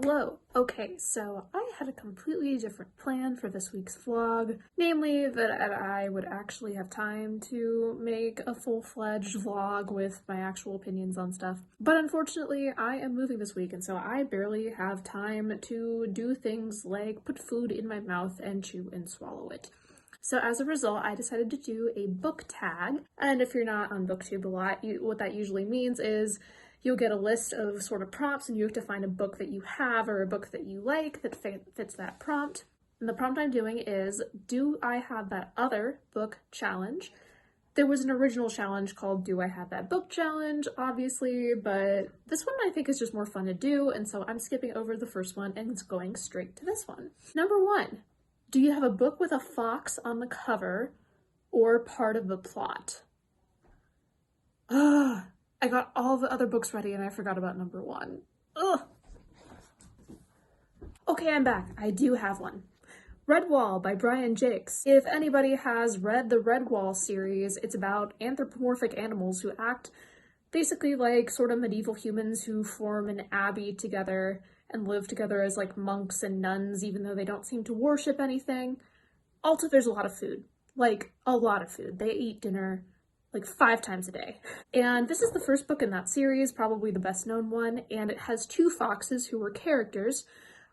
Hello! Okay, so I had a completely different plan for this week's vlog, namely that I would actually have time to make a full-fledged vlog with my actual opinions on stuff. But unfortunately, I am moving this week, and so I barely have time to do things like put food in my mouth and chew and swallow it. So as a result, I decided to do a book tag, and if you're not on BookTube a lot, what that usually means is you'll get a list of sort of prompts and you have to find a book that you have or a book that you like that fits that prompt. And the prompt I'm doing is, do I have that other book challenge? There was an original challenge called Do I Have That Book Challenge, obviously, but this one I think is just more fun to do, and so I'm skipping over the first one and going straight to this one. Number 1, do you have a book with a fox on the cover or part of the plot? I got all the other books ready and I forgot about number 1. Ugh. Okay, I'm back. I do have one. Redwall by Brian Jacques. If anybody has read the Redwall series, it's about anthropomorphic animals who act basically like sort of medieval humans who form an abbey together and live together as like monks and nuns, even though they don't seem to worship anything. Also, there's a lot of food. Like, a lot of food. They eat dinner like 5 times a day. And this is the first book in that series, probably the best known one, and it has 2 foxes who were characters.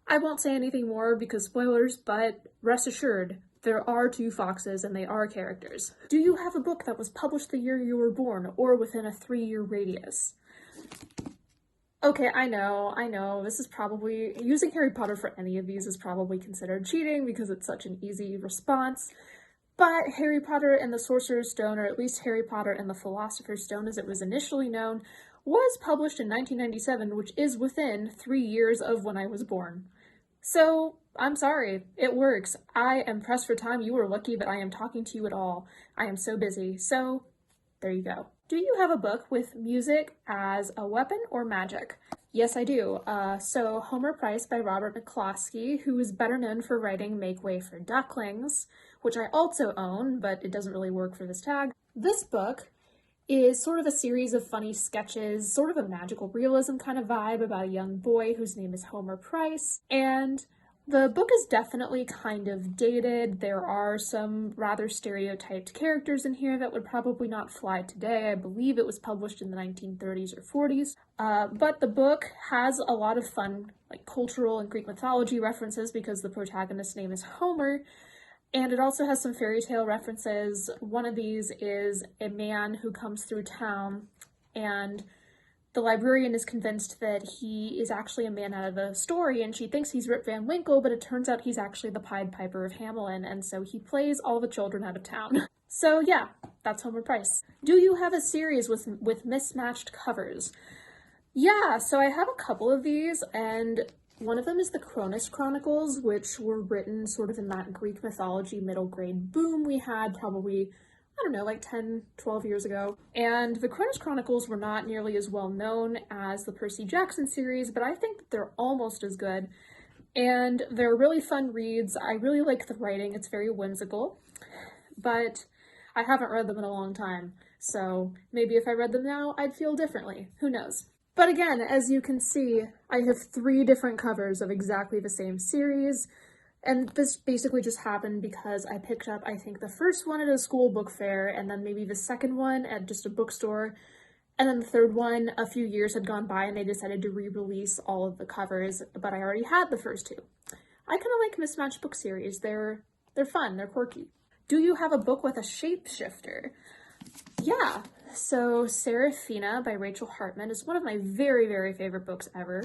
I won't say anything more because spoilers, but rest assured, there are 2 foxes and they are characters. Do you have a book that was published the year you were born or within a 3-year radius? Okay, I know, this is probably, using Harry Potter for any of these is probably considered cheating because it's such an easy response. But Harry Potter and the Sorcerer's Stone, or at least Harry Potter and the Philosopher's Stone as it was initially known, was published in 1997, which is within 3 years of when I was born. So, I'm sorry, it works. I am pressed for time. You are lucky that I am talking to you at all. I am so busy. So, there you go. Do you have a book with music as a weapon or magic? Yes, I do. So Homer Price by Robert McCloskey, who is better known for writing Make Way for Ducklings, which I also own, but it doesn't really work for this tag. This book is sort of a series of funny sketches, sort of a magical realism kind of vibe about a young boy whose name is Homer Price, and the book is definitely kind of dated. There are some rather stereotyped characters in here that would probably not fly today. I believe it was published in the 1930s or 40s. But the book has a lot of fun, like cultural and Greek mythology references because the protagonist's name is Homer. And it also has some fairy tale references. One of these is a man who comes through town and the librarian is convinced that he is actually a man out of a story, and she thinks he's Rip Van Winkle, but it turns out he's actually the Pied Piper of Hamelin, and so he plays all the children out of town. So yeah, that's Homer Price. Do you have a series with mismatched covers? Yeah, so I have a couple of these, and one of them is the Cronus Chronicles, which were written sort of in that Greek mythology middle grade boom we had probably, I don't know, like 10, 12 years ago. And the Cronus Chronicles were not nearly as well known as the Percy Jackson series, but I think that they're almost as good. And they're really fun reads. I really like the writing. It's very whimsical, but I haven't read them in a long time. So maybe if I read them now, I'd feel differently. Who knows? But again, as you can see, I have 3 different covers of exactly the same series. And this basically just happened because I picked up, I think, the first one at a school book fair, and then maybe the second one at just a bookstore, and then the third one, a few years had gone by and they decided to re-release all of the covers, but I already had the first 2. I kind of like mismatched book series. They're fun, they're quirky. Do you have a book with a shapeshifter? Yeah, so Serafina by Rachel Hartman is one of my very, very favorite books ever.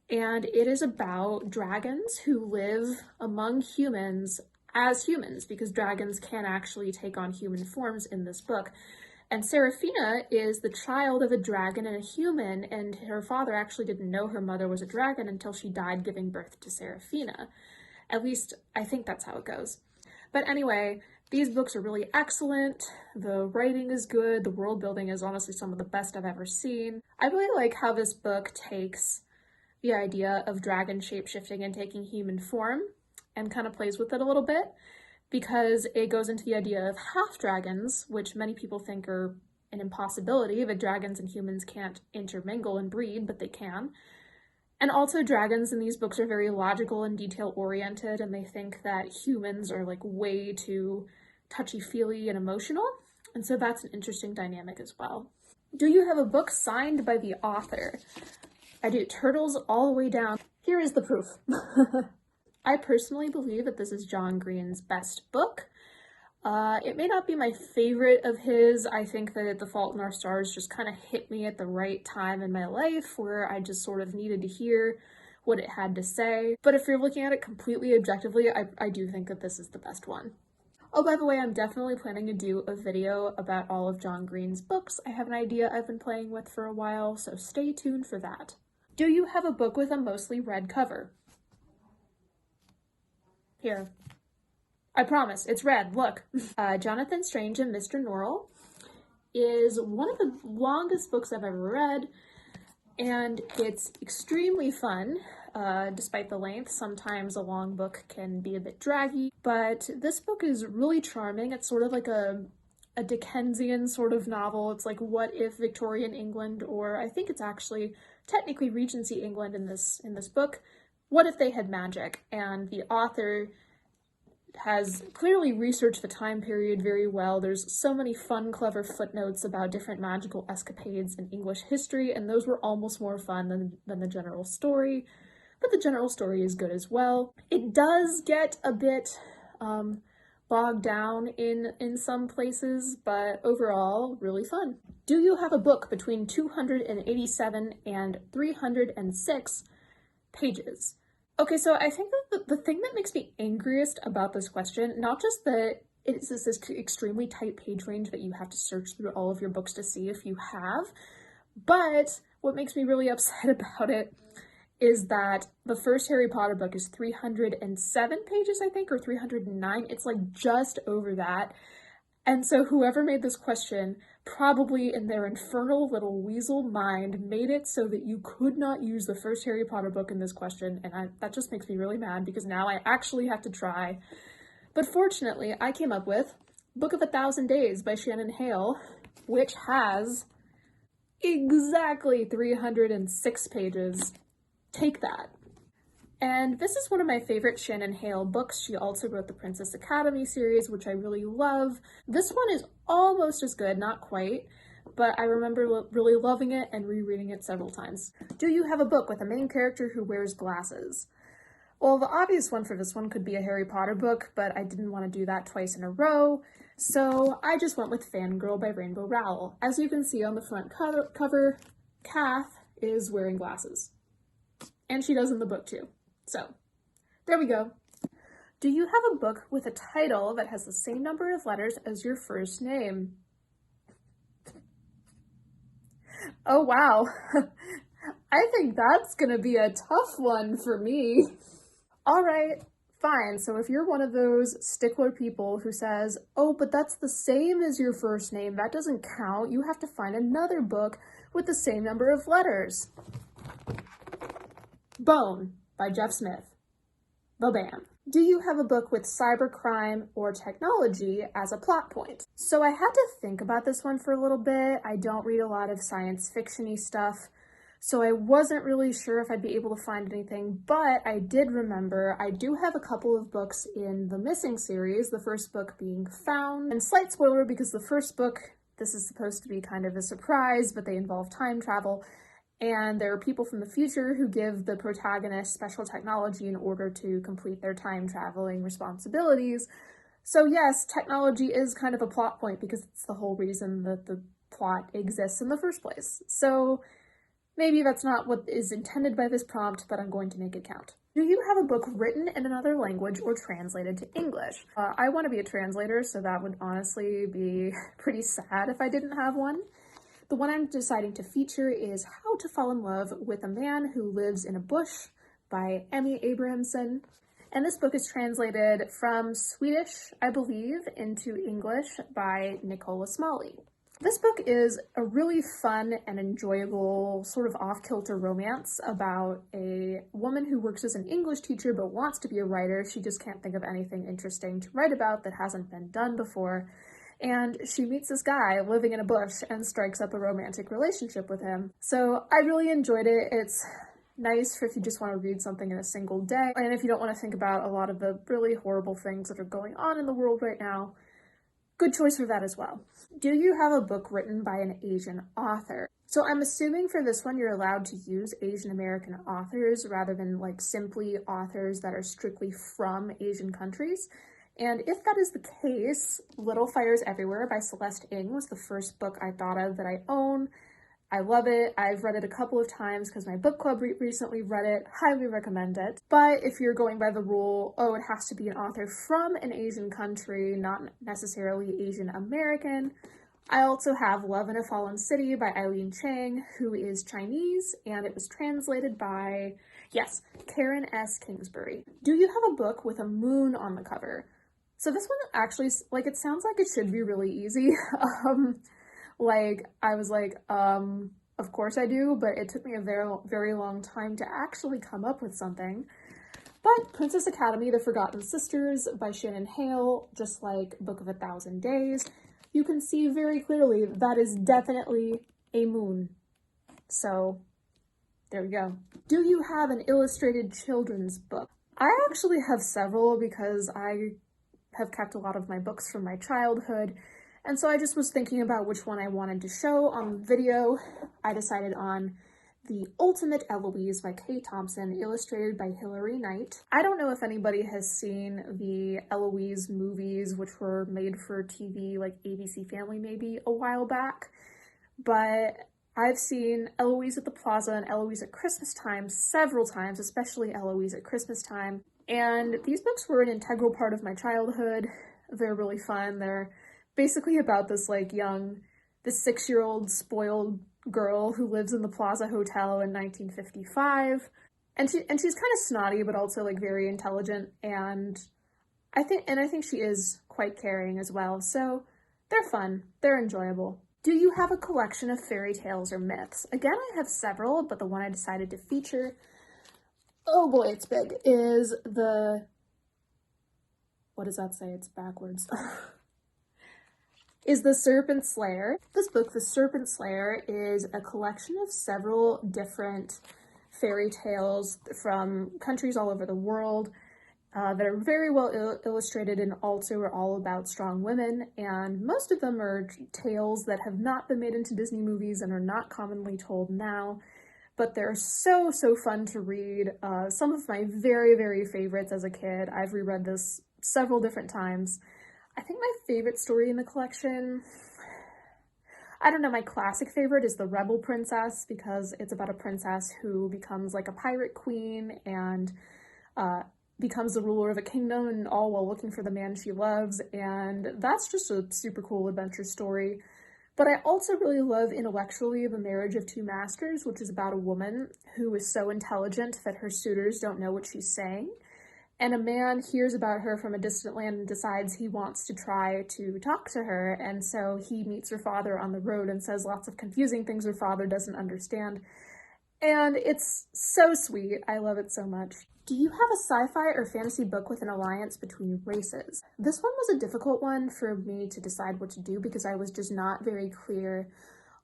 And it is about dragons who live among humans as humans, because dragons can actually take on human forms in this book. And Serafina is the child of a dragon and a human, and her father actually didn't know her mother was a dragon until she died giving birth to Serafina. At least, I think that's how it goes. But anyway, these books are really excellent. The writing is good. The world building is honestly some of the best I've ever seen. I really like how this book takes the idea of dragon shapeshifting and taking human form and kind of plays with it a little bit, because it goes into the idea of half dragons, which many people think are an impossibility, that dragons and humans can't intermingle and breed, but they can. And also dragons in these books are very logical and detail-oriented, and they think that humans are like way too touchy-feely and emotional. And so that's an interesting dynamic as well. Do you have a book signed by the author? I do. Turtles all the way down. Here is the proof. I personally believe that this is John Green's best book. It may not be my favorite of his. I think that The Fault in Our Stars just kind of hit me at the right time in my life where I just sort of needed to hear what it had to say. But if you're looking at it completely objectively, I do think that this is the best one. Oh, by the way, I'm definitely planning to do a video about all of John Green's books. I have an idea I've been playing with for a while, so stay tuned for that. Do you have a book with a mostly red cover? Here. I promise, it's red, look. Jonathan Strange and Mr. Norrell is one of the longest books I've ever read, and it's extremely fun, despite the length. Sometimes a long book can be a bit draggy, but this book is really charming. It's sort of like a Dickensian sort of novel. It's like, what if Victorian England, or I think it's actually technically Regency England in this book, what if they had magic? And the author has clearly researched the time period very well. There's so many fun, clever footnotes about different magical escapades in English history, and those were almost more fun than the general story, but the general story is good as well. It does get a bit bogged down in some places, but overall, really fun. Do you have a book between 287 and 306 pages? Okay, so I think that the thing that makes me angriest about this question, not just that it's this extremely tight page range that you have to search through all of your books to see if you have, but what makes me really upset about it is that the first Harry Potter book is 307 pages, I think, or 309. It's like just over that. And so whoever made this question probably in their infernal little weasel mind made it so that you could not use the first Harry Potter book in this question, and that just makes me really mad because now I actually have to try. But fortunately, I came up with Book of 1,000 Days by Shannon Hale, which has exactly 306 pages. Take that. And this is one of my favorite Shannon Hale books. She also wrote the Princess Academy series, which I really love. This one is almost as good, not quite, but I remember really loving it and rereading it several times. Do you have a book with a main character who wears glasses? Well, the obvious one for this one could be a Harry Potter book, but I didn't want to do that twice in a row, so I just went with Fangirl by Rainbow Rowell. As you can see on the front cover, Kath is wearing glasses. And she does in the book too. So, there we go. Do you have a book with a title that has the same number of letters as your first name? Oh wow, I think that's gonna be a tough one for me. All right, fine. So if you're one of those stickler people who says, oh, but that's the same as your first name, that doesn't count, you have to find another book with the same number of letters. Bone by Jeff Smith. Ba-bam. Do you have a book with cybercrime or technology as a plot point? So I had to think about this one for a little bit. I don't read a lot of science fiction-y stuff, so I wasn't really sure if I'd be able to find anything, but I did remember I do have a couple of books in the Missing series, the first book being Found. And slight spoiler, because the first book, this is supposed to be kind of a surprise, but they involve time travel. And there are people from the future who give the protagonist special technology in order to complete their time-traveling responsibilities. So yes, technology is kind of a plot point because it's the whole reason that the plot exists in the first place. So maybe that's not what is intended by this prompt, but I'm going to make it count. Do you have a book written in another language or translated to English? I want to be a translator, so that would honestly be pretty sad if I didn't have one. The one I'm deciding to feature is How to Fall in Love with a Man Who Lives in a Bush by Emmy Abrahamson. And this book is translated from Swedish, I believe, into English by Nicola Smalley. This book is a really fun and enjoyable sort of off-kilter romance about a woman who works as an English teacher but wants to be a writer. She just can't think of anything interesting to write about that hasn't been done before. And she meets this guy living in a bush and strikes up a romantic relationship with him. So I really enjoyed it. It's Nice for if you just want to read something in a single day, and if you don't want to think about a lot of the really horrible things that are going on in the world right now, good choice for that as well. Do you have a book written by an Asian author? So I'm assuming for this one you're allowed to use Asian American authors rather than like simply authors that are strictly from Asian countries. And if that is the case, Little Fires Everywhere by Celeste Ng was the first book I thought of that I own. I love it. I've read it a couple of times because my book club recently read it. Highly recommend it. But if you're going by the rule, oh, it has to be an author from an Asian country, not necessarily Asian American, I also have Love in a Fallen City by Eileen Chang, who is Chinese, and it was translated by, yes, Karen S. Kingsbury. Do you have a book with a moon on the cover? So this one actually, like, it sounds like it should be really easy. I was like, of course I do, but it took me a very, very long time to actually come up with something. But Princess Academy, The Forgotten Sisters by Shannon Hale, just like Book of a Thousand Days, you can see very clearly that is definitely a moon. So there we go. Do you have an illustrated children's book? I actually have several because I have kept a lot of my books from my childhood. And so I just was thinking about which one I wanted to show on video. I decided on The Ultimate Eloise by Kay Thompson, illustrated by Hilary Knight. I don't know if anybody has seen the Eloise movies, which were made for TV, like ABC Family maybe a while back, but I've seen Eloise at the Plaza and Eloise at Christmas time several times, especially Eloise at Christmas time. And these books were an integral part of my childhood. They're really fun. They're basically about this this 6-year-old spoiled girl who lives in the Plaza Hotel in 1955. And she's kind of snotty, but also like very intelligent. And I think she is quite caring as well. So they're fun. They're enjoyable. Do you have a collection of fairy tales or myths? Again, I have several, but the one I decided to feature, oh boy, it's big, is what does that say? It's backwards. Is The Serpent Slayer. This book, The Serpent Slayer, is a collection of several different fairy tales from countries all over the world that are very well illustrated and also are all about strong women. And most of them are tales that have not been made into Disney movies and are not commonly told now, but they're so, so fun to read. Some of my very, very favorites as a kid. I've reread this several different times. I think my favorite story in the collection, I don't know, my classic favorite is The Rebel Princess, because it's about a princess who becomes like a pirate queen and becomes the ruler of a kingdom, and all while looking for the man she loves, and that's just a super cool adventure story. But I also really love intellectually The Marriage of Two Masters, which is about a woman who is so intelligent that her suitors don't know what she's saying. And a man hears about her from a distant land and decides he wants to try to talk to her. And so he meets her father on the road and says lots of confusing things her father doesn't understand. And it's so sweet. I love it so much. Do you have a sci-fi or fantasy book with an alliance between races? This one was a difficult one for me to decide what to do because I was just not very clear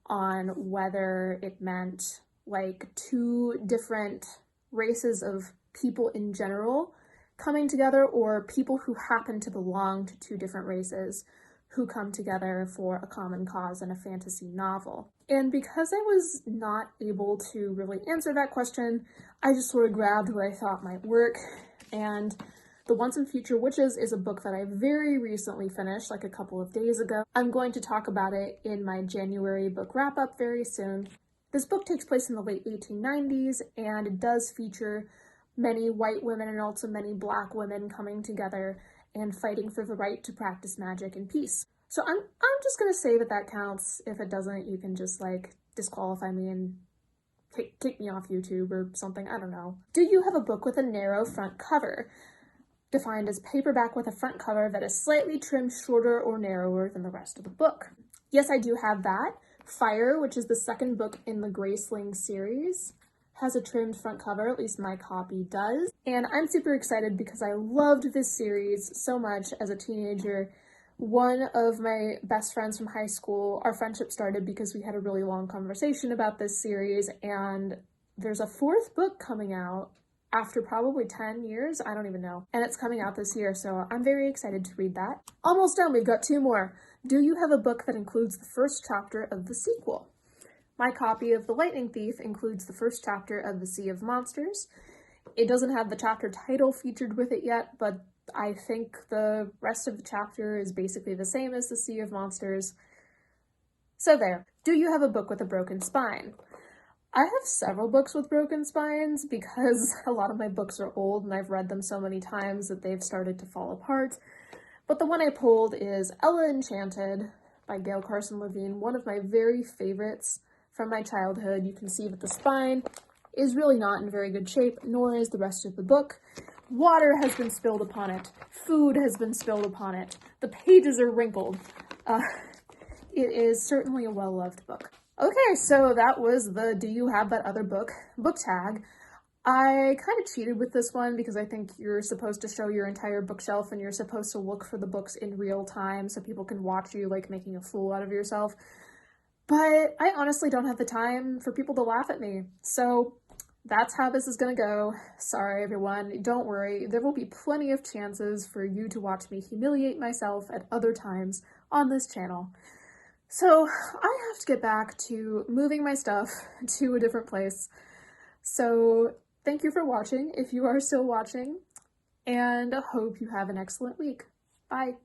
on whether it meant like two different races of people in general coming together, or people who happen to belong to two different races who come together for a common cause in a fantasy novel. And because I was not able to really answer that question, I just sort of grabbed what I thought might work. And The Once and Future Witches is a book that I very recently finished, like a couple of days ago. I'm going to talk about it in my January book wrap-up very soon. This book takes place in the late 1890s, and it does feature many white women and also many black women coming together and fighting for the right to practice magic in peace. So I'm just gonna say that counts. If it doesn't, you can just like disqualify me and kick me off YouTube or something, I don't know. Do you have a book with a narrow front cover? Defined as paperback with a front cover that is slightly trimmed shorter or narrower than the rest of the book. Yes, I do have that. Fire, which is the second book in the Graceling series, has a trimmed front cover, at least my copy does. And I'm super excited because I loved this series so much as a teenager. One of my best friends from high school, our friendship started because we had a really long conversation about this series, and there's a 4th book coming out after probably 10 years, I don't even know. And it's coming out this year, so I'm very excited to read that. Almost done, we've got 2 more. Do you have a book that includes the first chapter of the sequel? My copy of The Lightning Thief includes the first chapter of The Sea of Monsters. It doesn't have the chapter title featured with it yet, but I think the rest of the chapter is basically the same as The Sea of Monsters. So there. Do you have a book with a broken spine? I have several books with broken spines because a lot of my books are old and I've read them so many times that they've started to fall apart. But the one I pulled is Enchanted by Gail, Carson, Levine, one of my very favorites from my childhood. You can see that the spine is really not in very good shape, nor is the rest of the book. Water has been spilled upon it. Food has been spilled upon it. The pages are wrinkled. It is certainly a well-loved book. Okay, so that was the Do You Have That Other Book tag. I kind of cheated with this one because I think you're supposed to show your entire bookshelf and you're supposed to look for the books in real time so people can watch you like making a fool out of yourself. But I honestly don't have the time for people to laugh at me. So that's how this is gonna go. Sorry, everyone. Don't worry. There will be plenty of chances for you to watch me humiliate myself at other times on this channel. So I have to get back to moving my stuff to a different place. So thank you for watching, if you are still watching, and I hope you have an excellent week. Bye.